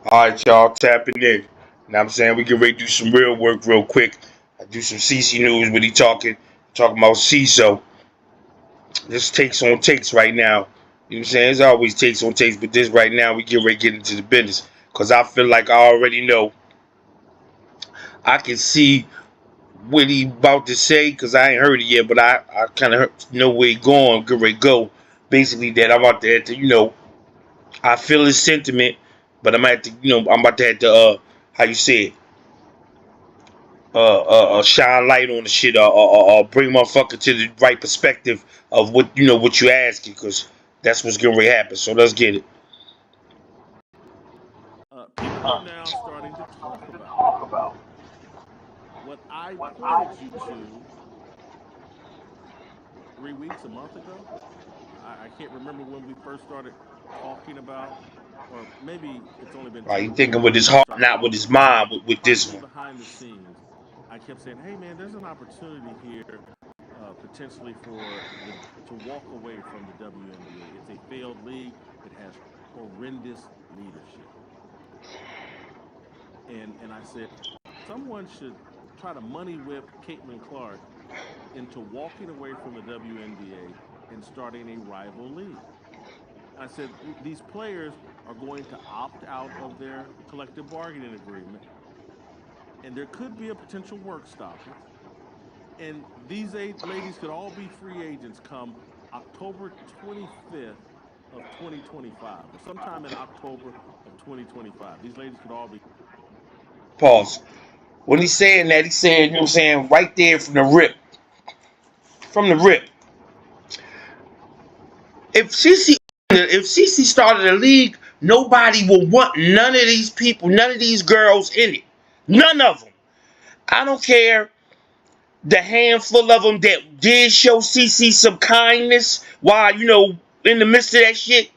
All right, y'all, tapping in. You know what I'm saying? We get ready to do some real work real quick. I do some CC news, but he talking about CISO. This takes on takes right now. You know what I'm saying? It's always takes on takes, but this right now, we get ready to get into the business. Because I feel like I already know. I can see what he about to say, because I ain't heard it yet, but I kind of know where he going, get ready to go. Basically, that I'm about to have to, I feel his sentiment, but I'm at to, I'm about to have to, how you say it, shine light on the shit, or bring motherfucker to the right perspective of what you asking, because that's what's gonna happen. So let's get it. People are now starting to talk about what I pointed you to 3 weeks, a month ago. I can't remember when we first started talking about, or maybe it's only been Right, two he weeks thinking with that his we heart, started not with his talking about mind, with this possibly one. behind the scenes. I kept saying, "Hey, man, there's an opportunity here, potentially for the to walk away from the WNBA. It's a failed league. It has horrendous leadership." And I said, someone should try to money whip Caitlin Clark into walking away from the WNBA and starting a rival league. I said, these players are going to opt out of their collective bargaining agreement, and there could be a potential work stoppage. And these eight ladies could all be free agents come October 25th of 2025, or sometime in October of 2025. These ladies could all be. Pause. When he's saying that, he's saying, you know what I'm saying, right there from the rip. From the rip. If CC started a league, nobody will want none of these people, none of these girls in it. None of them. I don't care the handful of them that did show CC some kindness while, in the midst of that shit.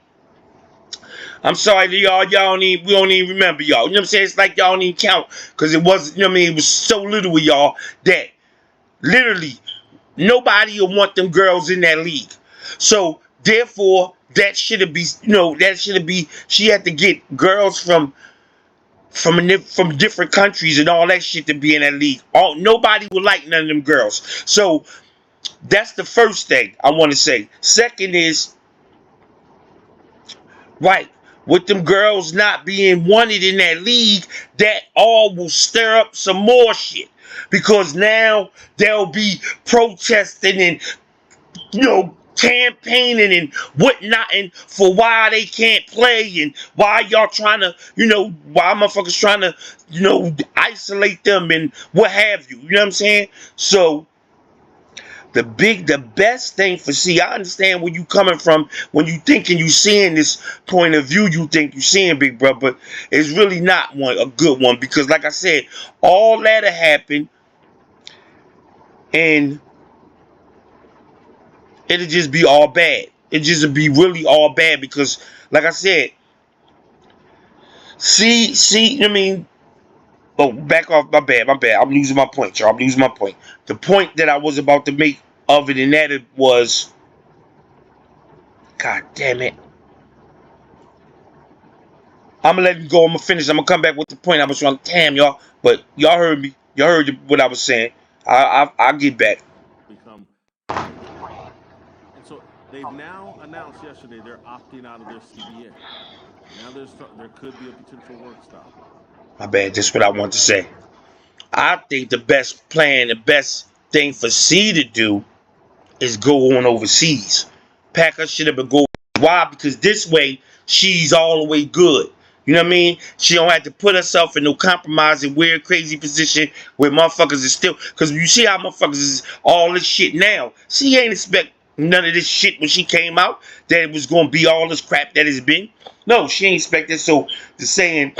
I'm sorry to y'all. We don't even remember y'all. You know what I'm saying? It's like y'all don't even count. Because it was, it was so little of y'all that literally nobody will want them girls in that league. So therefore, she had to get girls from different countries and all that shit to be in that league. Nobody would like none of them girls. So that's the first thing I want to say. Second is, right, with them girls not being wanted in that league, that all will stir up some more shit. Because now they'll be protesting and, campaigning and whatnot, and for why they can't play, and why y'all trying to, why motherfuckers trying to, isolate them and what have you. You know what I'm saying? So the best thing for I understand where you coming from when you thinking you seeing this point of view you think you seeing, big brother, but it's really not a good one, because like I said, all that'll happen and it'll just be all bad. It just be really all bad because, like I said, I mean, oh, back off, my bad. I'm losing my point, y'all. I'm losing my point. The point that I was about to make of it, and that it was, God damn it. I'm gonna let him go. I'm gonna finish. I'm gonna come back with the point I was trying to. Damn, y'all. But y'all heard me. Y'all heard what I was saying. I'll get back. Become mandatory. And so they've now announced yesterday they're opting out of their CBA. Now there could be a potential work stoppage. My bad. That's what I want to say. I think the best plan, the best thing for C to do is go on overseas. Pack her shit up and go. Why? Because this way she's all the way good. You know what I mean? She don't have to put herself in no compromising weird, crazy position where motherfuckers is still. Because you see how motherfuckers is all this shit now. She ain't expect none of this shit when she came out that it was gonna be all this crap that it's been. No, she ain't expect it. So the saying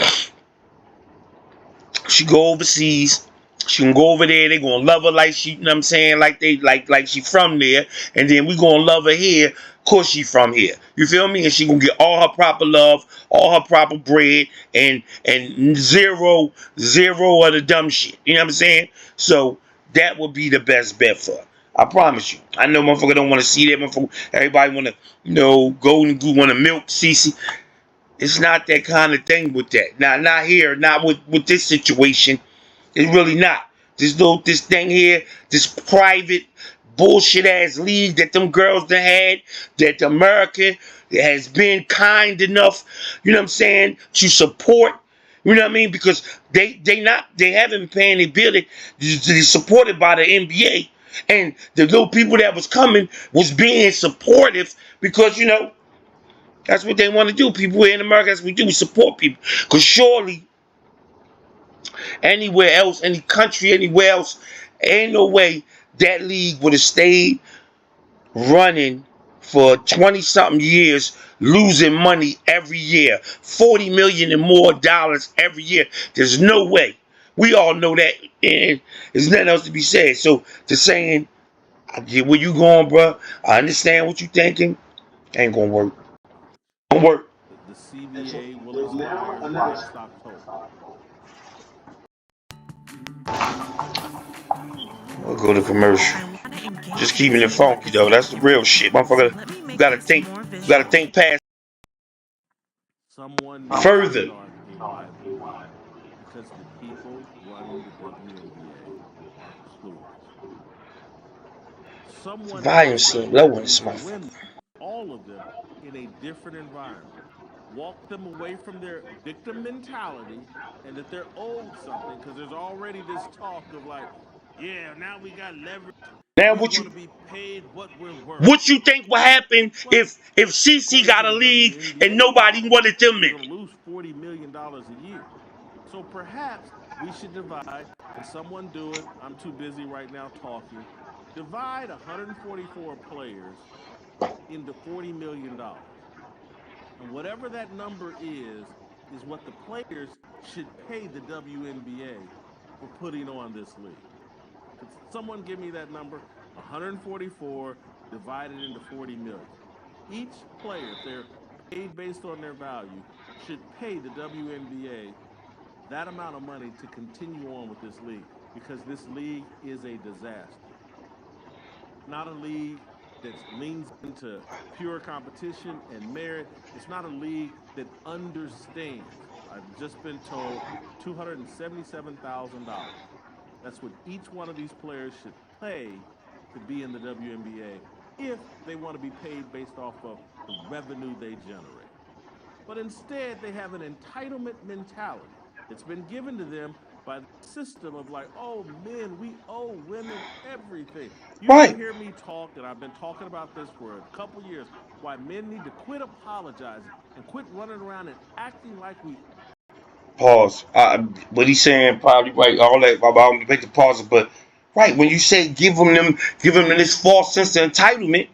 she go overseas. She can go over there. They gonna love her like she, you know what I'm saying, like they like she from there. And then we gonna love her here. Of course she from here. You feel me? And she gonna get all her proper love, all her proper bread, and zero of the dumb shit. You know what I'm saying? So that would be the best bet for her. I promise you. I know motherfucker don't want to see that motherfucker. Everybody want to, go and want to milk Cece. It's not that kind of thing with that. Not here, not with this situation. It's really not. This thing here, this private bullshit ass league that them girls done had, that America has been kind enough, you know what I'm saying, to support. You know what I mean? Because they haven't been paying their bill. They're supported by the NBA. And the little people that was coming was being supportive because, that's what they want to do. People here in America, that's what we do. We support people. Because surely anywhere else, any country, anywhere else, ain't no way that league would have stayed running for 20-something years, losing money every year, $40 million and more dollars every year. There's no way. We all know that, and there's nothing else to be said. So, just saying, I get where you going, bro. I understand what you thinking. Ain't gonna work. Don't work. The CBA will expire next October. We'll go to commercial. Just keeping it funky though. That's the real shit, motherfucker. You gotta think. You gotta think past Someone needs further. to start a rival league because the people running the WNBA are clueless. The Someone volume else seems low in needs this to win motherfucker. all of them in a different environment. Walk them away from their victim mentality and that they're owed something because there's already this talk of like, yeah, now we got leverage. Now We want to be paid what we're worth. what you think will happen Well, if CC according got to a the league and WNBA nobody law, wanted them they're in going it? to lose $40 million a year. So perhaps we should divide, and someone do it. I'm too busy right now talking. Divide 144 players into $40 million. And whatever that number is what the players should pay the WNBA for putting on this league. Could someone give me that number? 144 divided into 40 million. Each player, if they're paid based on their value, should pay the WNBA that amount of money to continue on with this league because this league is a disaster. It's not a league that leans into pure competition and merit. It's not a league that understands. I've just been told $277,000. That's what each one of these players should pay to be in the WNBA if they want to be paid based off of the revenue they generate. But instead, they have an entitlement mentality that's been given to them by the system of like, oh, men, we owe women everything. You ever Right. hear me talk, and I've been talking about this for a couple years, why men need to quit apologizing and quit running around and acting like we. Pause. What he's saying probably right. All that. I'm gonna make the pause, but right when you say give them this false sense of entitlement,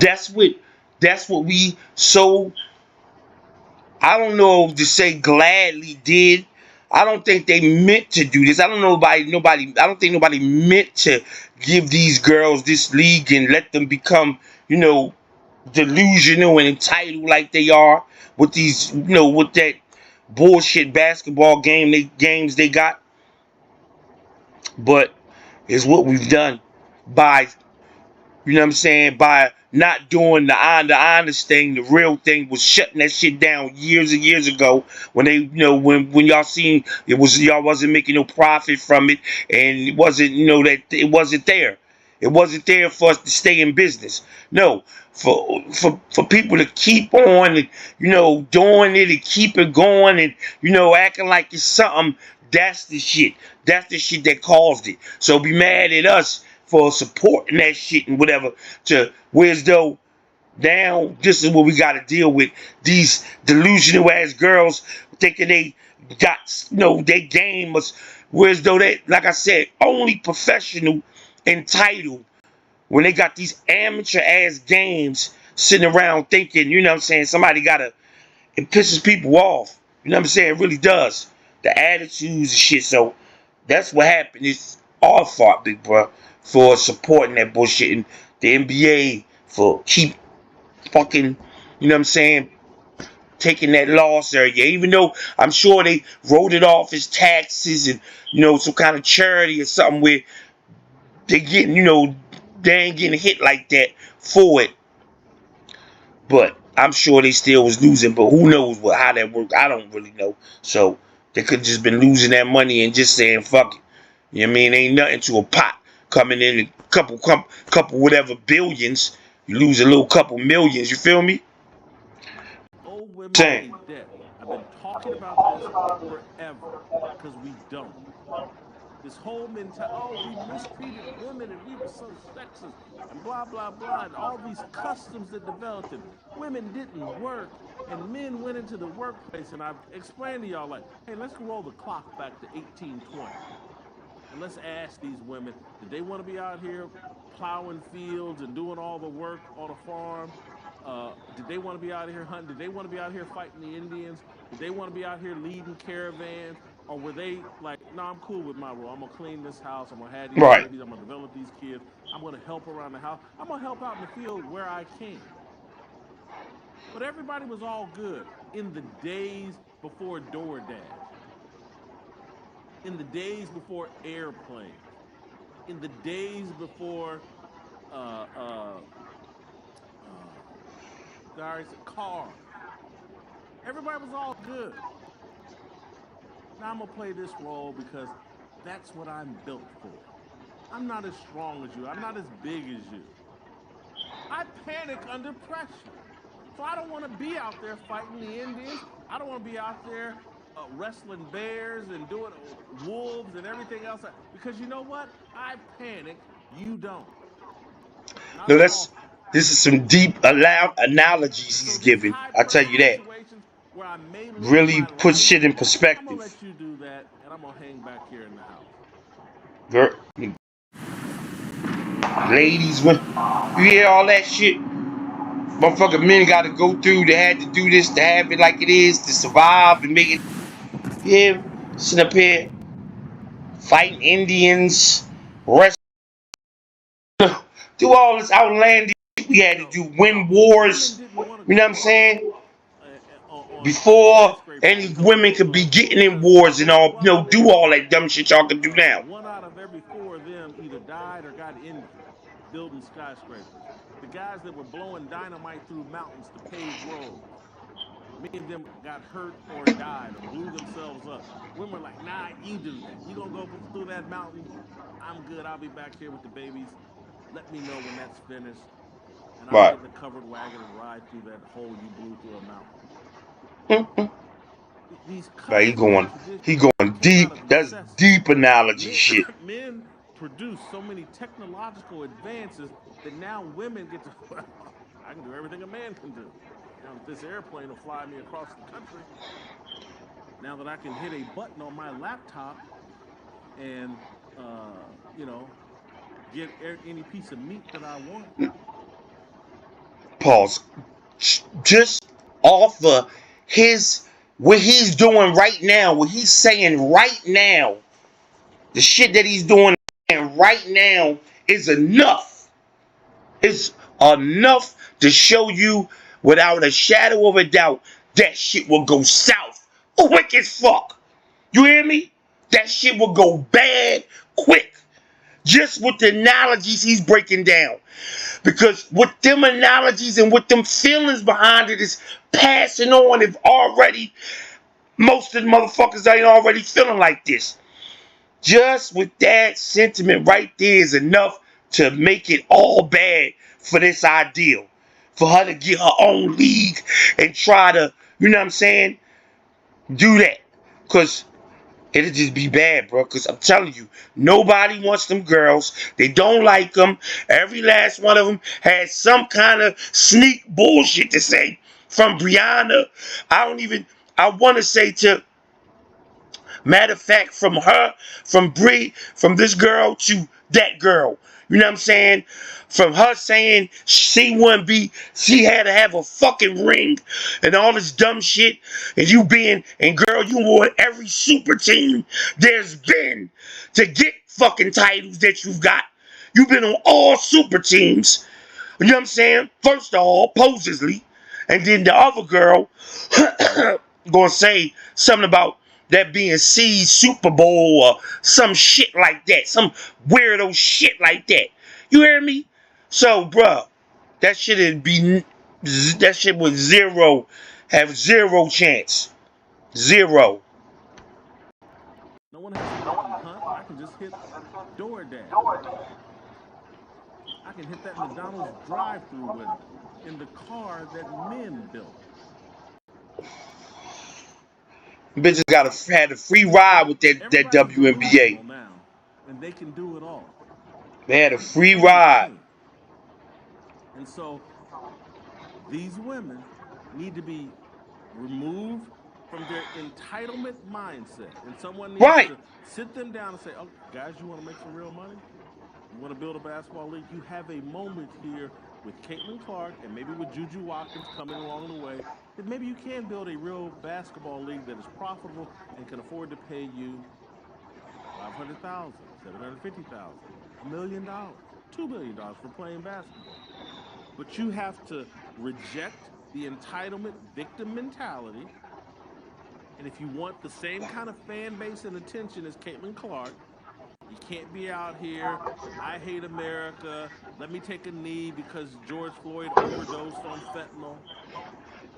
that's what we so I don't know to say gladly did. I don't think they meant to do this. I don't know nobody. I don't think nobody meant to give these girls this league and let them become, delusional and entitled like they are with these, with that bullshit basketball games they got. But it's what we've done by you know what I'm saying? By not doing the honest thing, the real thing was shutting that shit down years and years ago when they, when y'all seen y'all wasn't making no profit from it and it wasn't, that it wasn't there. It wasn't there for us to stay in business. No, for people to keep on and, doing it and keep it going and, acting like it's something, that's the shit. That's the shit that caused it. So be mad at us for supporting that shit and whatever to whereas though now this is what we got to deal with these delusional ass girls thinking they got they game us whereas though they like I said only professional entitled when they got these amateur ass games sitting around thinking what I'm saying somebody gotta it pisses people off what I'm saying it really does the attitudes and shit so that's what happened. It's our fault, big bro, for supporting that bullshit and the NBA for keep fucking, what I'm saying, taking that loss area. Even though I'm sure they wrote it off as taxes and, some kind of charity or something where they getting, they ain't getting hit like that for it. But I'm sure they still was losing, but who knows how that worked? I don't really know. So they could just been losing that money and just saying fuck it. You know what I mean? Ain't nothing to a pot coming in a couple whatever billions. You lose a little couple millions. You feel me? Owe women a Saying. debt. I've been talking about this forever because we don't. This whole mentality, oh, we mistreated women and we were so sexist and blah, blah, blah, and all these customs that developed and women didn't work and men went into the workplace. And I've explained to y'all, like, hey, let's roll the clock back to 1820. And let's ask these women, did they want to be out here plowing fields and doing all the work on a farm? Did they want to be out here hunting? Did they want to be out here fighting the Indians? Did they want to be out here leading caravans? Or were they like, no, I'm cool with my role. I'm going to clean this house. I'm going to have these Right. babies. I'm going to develop these kids. I'm going to help around the house. I'm going to help out in the field where I can. But everybody was all good in the days before DoorDash, in the days before airplanes, in the days before uh, uh, guys, cars. Everybody was all good. Now I'm gonna play this role because that's what I'm built for. I'm not as strong as you. I'm not as big as you. I panic under pressure. So I don't want to be out there fighting the Indians. I don't want to be out there wrestling bears and doing wolves and everything else. Because you know what? I panic. You don't. Not No, as that's often. this is some deep analogies So he's these giving. high I tell pressure you that. situations where I may lose Really my puts life, shit in I'm gonna perspective. let you do that, and I'm gonna hang back here in the house. Girl, ladies, when you hear all that shit, motherfucking men got to go through. They had to do this to have it like it is to survive and make it. Yeah, sitting up here fighting Indians, rest, do all this outlandish shit we had You to know, do, win wars. women didn't want to You know what I'm grow up saying? on Before skyscrapers any because women could be getting in because wars and all, well, let me do tell you all something. that dumb shit y'all can do now. One out of every four of them either died or got injured building skyscrapers. The guys that were blowing dynamite through mountains to pave roads, many of them got hurt or died or blew themselves up. Women were like, nah, you do that. You gonna go through that mountain? I'm good. I'll be back here with the babies. Let me know when that's finished, and I'll Right. get in a covered wagon and ride through that hole you blew through a mountain. These Right, customs and he traditions going came out deep. of That's necessity. deep analogy Men, shit. men produce so many technological advances that now women get to, well, I can do everything a man can do. Now that this airplane will fly me across the country, now that I can hit a button on my laptop and, you know, get any piece of meat that I want. Pause. Just off of what he's doing right now, what he's saying right now, the shit that he's doing right now is enough. It's enough to show you without a shadow of a doubt that shit will go south. Quick as fuck. You hear me? That shit will go bad quick. Just with the analogies he's breaking down. Because with them analogies and with them feelings behind it is passing on if already most of the motherfuckers ain't already feeling like this. Just with that sentiment right there is enough to make it all bad for this ideal. For her to get her own league and try to, you know what I'm saying, do that. Because it'll just be bad, bro. Because I'm telling you, nobody wants them girls. They don't like them. Every last one of them has some kind of sneak bullshit to say. From Brianna, I want to say to, matter of fact, from her, from Bree, from this girl to that girl. You know what I'm saying? From her saying she had to have a fucking ring and all this dumb shit. And girl, you won every super team there's been to get fucking titles that you've got. You've been on all super teams. You know what I'm saying? First of all, Posely. And then the other girl gonna say something about that being C's Super Bowl or some shit like that. Some weirdo shit like that. You hear me? So, bruh, that shit'd be That shit was zero. Have zero chance. Zero. No one has to go out and hunt. I can just hit DoorDash. I can hit that McDonald's drive-through window in the car that men built. Bitches had a free ride with that Everybody's WNBA. delusional now, and they can do it all. They had a It's free crazy ride. to me. And so these women need to be removed from their entitlement mindset. And someone needs Right. to sit them down and say, oh, guys, you want to make some real money? You want to build a basketball league? You have a moment here with Caitlin Clark and maybe with Juju Watkins coming along the way that maybe you can build a real basketball league that is profitable and can afford to pay you $500,000, $750,000, $1 million, $2 million for playing basketball. But you have to reject the entitlement victim mentality. And if you want the same kind of fan base and attention as Caitlin Clark, you can't be out here, I hate America, let me take a knee because George Floyd overdosed on fentanyl.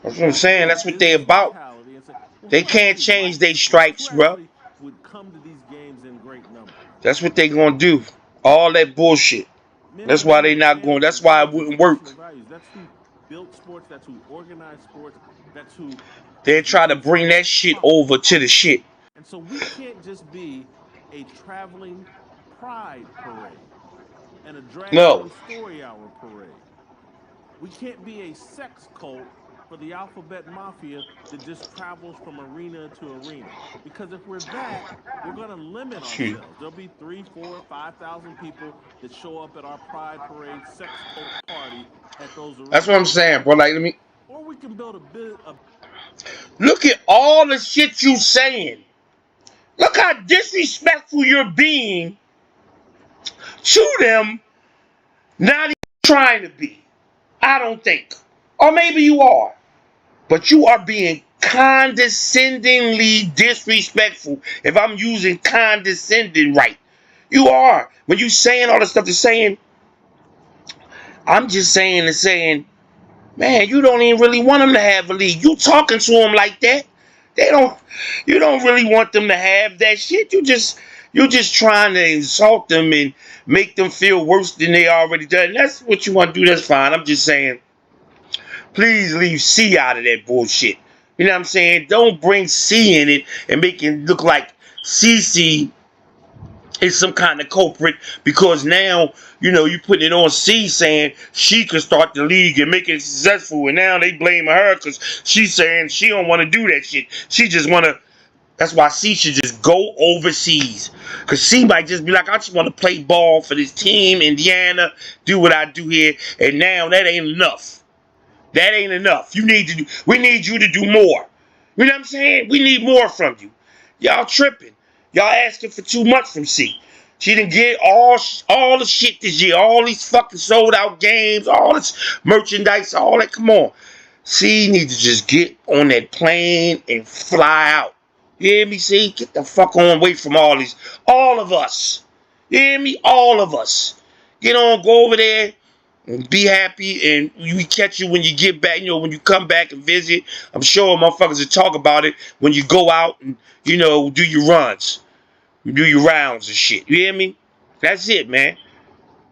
That's what I'm saying. That's what they about. And say, well, They who can't actually change their likes sports? stripes, Who bro. actually would come to these games in great numbers? That's what they gonna do. All that bullshit. Men That's and why women they are not going. That's champions, why it hoods, and wouldn't work. traditional values. That's who built sports. That's who organized sports. That's who They has try to made bring that sports shit profitable. over to the shit. And so we can't just be a traveling pride parade and a drag No. queen story hour parade. We can't be a sex cult for the alphabet mafia that just travels from arena to arena. Because if we're that, we're going to limit Shoot. ourselves. There'll be 3, 4, 5,000 people that show up at our pride parade sex cult party at those arenas. That's what I'm saying, bro. Like, let me. Or we can build a Look at all the shit you saying. Look how disrespectful you're being to them. Not even trying to be. I don't think. Or maybe you are. But you are being condescendingly disrespectful. If I'm using condescending right. You are. When you saying all the stuff they're saying, I'm just saying, man, you don't even really want them to have a league. You talking to them like that. You don't really want them to have that shit. You're just trying to insult them and make them feel worse than they already done. That's what you want to do. That's fine. I'm just saying, please leave C out of that bullshit. You know what I'm saying? Don't bring C in it and make it look like CC is some kind of culprit because now, you putting it on C saying she could start the league and make it successful, and now they blame her because she's saying she don't want to do that shit. She just want to. That's why C should just go overseas. Because C might just be like, I just want to play ball for this team, Indiana, do what I do here, and now that ain't enough. That ain't enough. We need you to do more. You know what I'm saying? We need more from you. Y'all tripping. Y'all asking for too much from C. She didn't get all the shit this year. All these fucking sold out games. All this merchandise. All that. Come on. C needs to just get on that plane and fly out. You hear me, C? Get the fuck on away from all these. All of us. You hear me? All of us. Get on, go over there. And be happy, and we catch you when you get back, when you come back and visit. I'm sure motherfuckers will talk about it when you go out and, do your runs. Do your rounds and shit. You hear me? That's it, man.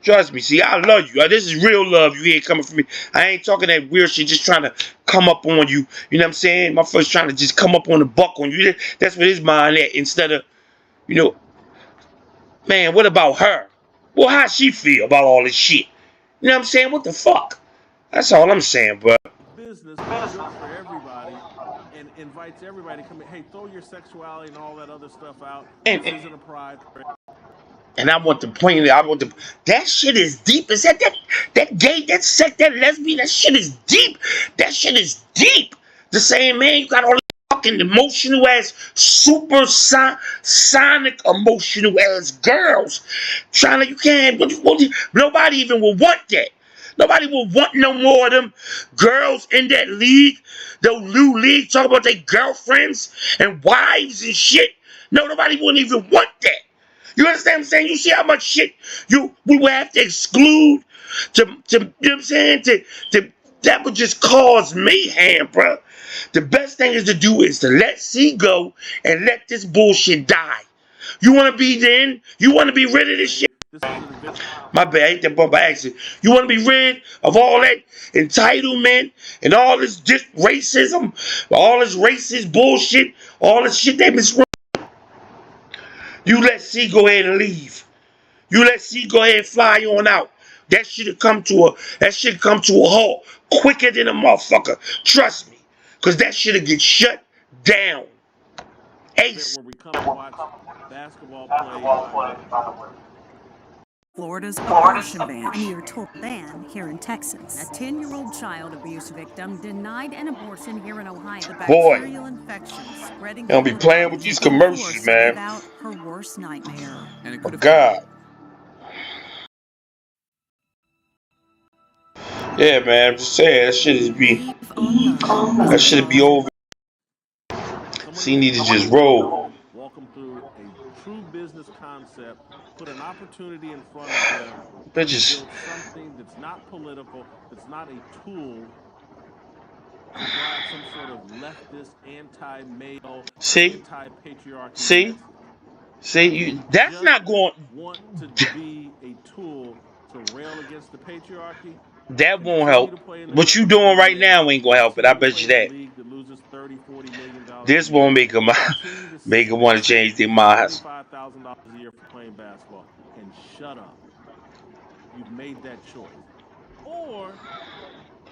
Trust me. See, I love you. This is real love you hear coming from me. I ain't talking that weird shit just trying to come up on you. You know what I'm saying? My first trying to just come up on the buck on you. That's what his mind at instead of, man, what about her? Well, how she feel about all this shit? You know what I'm saying? What the fuck? That's all I'm saying, bro. business that's good for everybody and invites everybody to come in. Hey, throw your sexuality and all that other stuff out. And, This isn't a pride parade. and I want to point it. That shit is deep. Is that gay, that sex, that lesbian? That shit is deep. That shit is deep. The same man, you got all fucking emotional ass, super sonic emotional ass girls trying to. You can't. Nobody even will want that. Nobody will want no more of them girls in that league. The new league talking about their girlfriends and wives and shit. No, nobody wouldn't even want that. You understand what I'm saying? You see how much shit we would have to exclude to you know what I'm saying? To That would just cause mayhem, bro. The best thing is to let C go and let this bullshit die. You want to be then? You want to be rid of this shit? This is an event. My bad, I hate that bump by accident. You want to be rid of all that entitlement and all this racism, all this racist bullshit, all this shit they've been screwing. You let C go ahead and leave. You let C go ahead and fly on out. That should have come to a halt quicker than a motherfucker. Trust me. Cause that should have get shut down. Ace. Where we come and watch basketball played by the way. Florida's abortion ban. A near-total ban here in Texas. A 10-year-old child abuse victim denied an abortion here in Ohio. The bacterial infection spreading. Don't be playing with these commercials, man. Without her worst nightmare. And it Oh could have God. Yeah, man. I'm just saying that should be over. C need to just roll. Walk them through a true business concept. Put an opportunity in front of them. Bitches. Build something that's not political. That's not a tool to drive some sort of leftist, anti-male, anti-patriarchy. See, that's not going. Want to be a tool to rail against the patriarchy? That won't help. What you doing right now ain't gonna help it. I bet you that. This won't make them want to change their minds. $5,000 a year for playing basketball, and shut up. You've made that choice. Or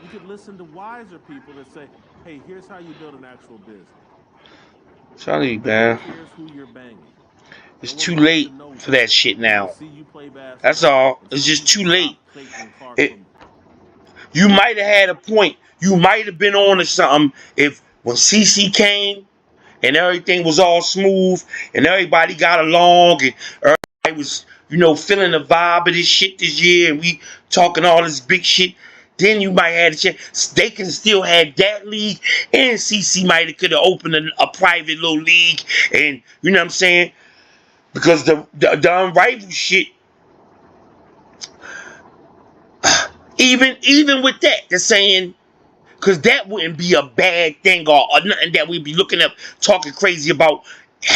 you could listen to wiser people that say, "Hey, here's how you build an actual business." Charlie, man. Here's who you're banging. It's too late for that shit now. That's all. It's just too late. You might have had a point. You might have been on to something if when CC came and everything was all smooth and everybody got along and everybody was, feeling the vibe of this shit this year and we talking all this big shit. Then you might have a chance. They can still have that league, and CC might have could have opened a private little league, and you know what I'm saying? Because the unrivaled shit, even with that, they're saying, because that wouldn't be a bad thing or nothing that we'd be looking up, talking crazy about,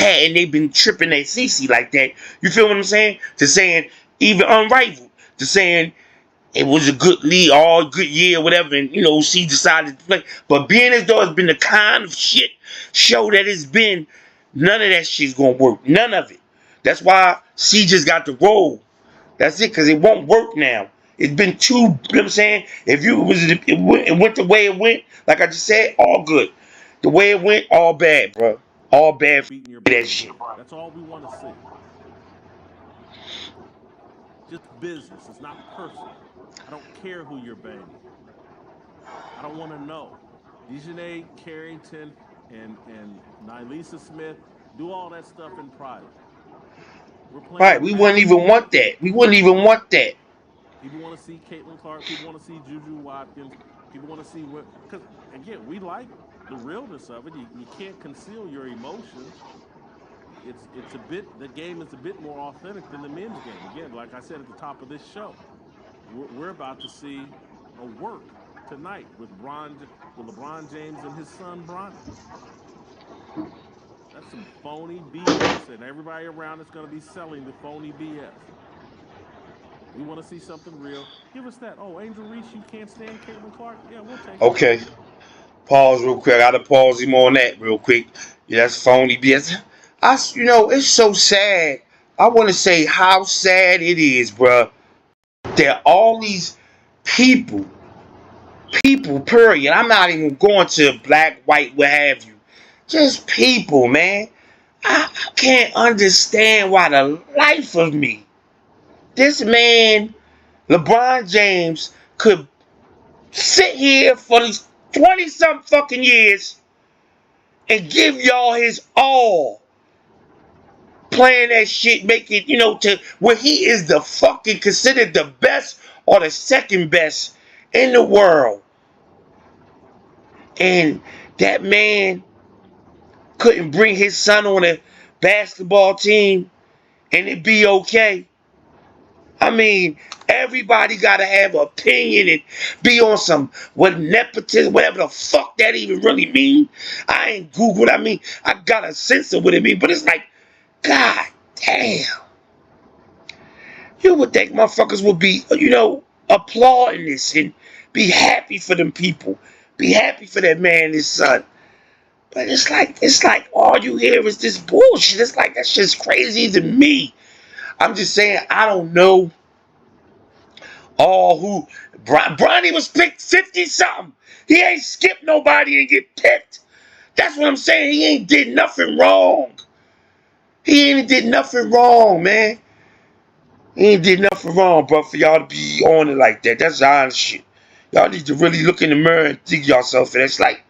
and they've been tripping at CC like that. You feel what I'm saying? To saying, even unrivaled, to saying, it was a good league, all good year, whatever, and she decided to play. But being as though it's been the kind of shit show that it's been, none of that shit's gonna work. None of it. That's why she just got the role. That's it, because it won't work now. It's been too, you know what I'm saying? If it went the way it went, like I just said, all good. The way it went, all bad, bro. All bad for that shit. That's all we want to see. Just business. It's not personal. I don't care who you're banging. I don't want to know. Dejanay Carrington and Nylisa Smith, do all that stuff in private. Right, we wouldn't even want that. We wouldn't even want that. People want to see Caitlin Clark. People want to see Juju Watkins. People want to see what... Because, again, we like the realness of it. You can't conceal your emotions. It's a bit... The game is a bit more authentic than the men's game. Again, like I said at the top of this show, we're about to see a work tonight with LeBron James and his son, Bronny. That's some phony BS, and everybody around is going to be selling the phony BS. We want to see something real. Give us that. Oh, Angel Reese, you can't stand Caitlin Clark? Yeah, we'll take it. Okay. Pause real quick. I got to pause him on that real quick. Yeah, that's phony BS. It's so sad. I want to say how sad it is, bruh. That all these people, period. I'm not even going to black, white, what have you. Just people, man. I can't understand why the life of me, this man, LeBron James, could sit here for these 20-something fucking years and give y'all his all. Playing that shit, make it, to where he is the fucking considered the best or the second best in the world. And that man couldn't bring his son on a basketball team and it be okay. I mean, Everybody gotta have an opinion and be on some what nepotism, whatever the fuck that even really mean. I ain't Googled. I mean, I got a sense of what it mean, but it's like, God damn. You would think motherfuckers would be, applauding this and be happy for them people. Be happy for that man and his son. But it's like all you hear is this bullshit. It's like that shit's crazy to me. I'm just saying, I don't know all who. Bronny was picked 50-something. He ain't skipped nobody and get picked. That's what I'm saying. He ain't did nothing wrong. He ain't did nothing wrong, man. He ain't did nothing wrong, bro, for y'all to be on it like that. That's honest shit. Y'all need to really look in the mirror and think yourself. And it's like,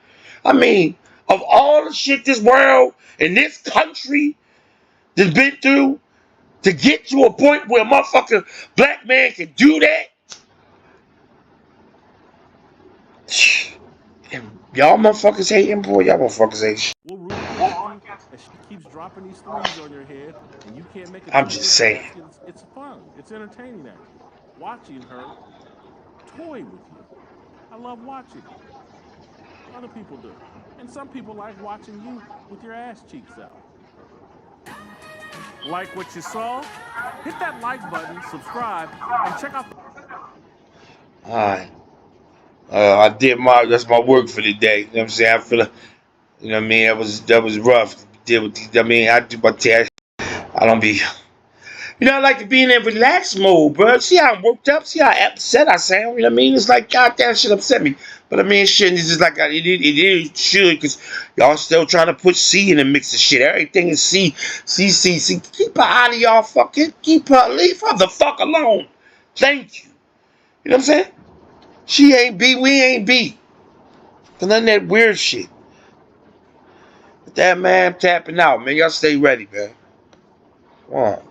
I mean, of all the shit this world and this country has been through, to get to a point where a motherfucking black man can do that, and y'all motherfuckers hating, boy, y'all motherfuckers hate shit. We'll root against you as she keeps dropping these threes on your head, and you can't make a I'm just two-foot saying. basket. It's fun. It's entertaining, actually. Watching her toy with you. I love watching it. Other people do. And some people like watching you with your ass cheeks out. Like what you saw? Hit that like button, subscribe, and check out the Alright. That's my work for the day. You know what I'm saying? I feel like, you know what I mean? That was rough. I do my task. I don't be, I like to be in that relaxed mode, bro. See how I'm worked up? See how upset I sound? You know what I mean? It's like, God damn, shit upset me. But I mean, it shouldn't. It's just like, it should, because y'all still trying to put C in the mix of shit. Everything is C. Keep her out of y'all fucking, leave her the fuck alone. Thank you. You know what I'm saying? She ain't B, we ain't B. For none of that weird shit. But that man, I'm tapping out, man. Y'all stay ready, man. Come on.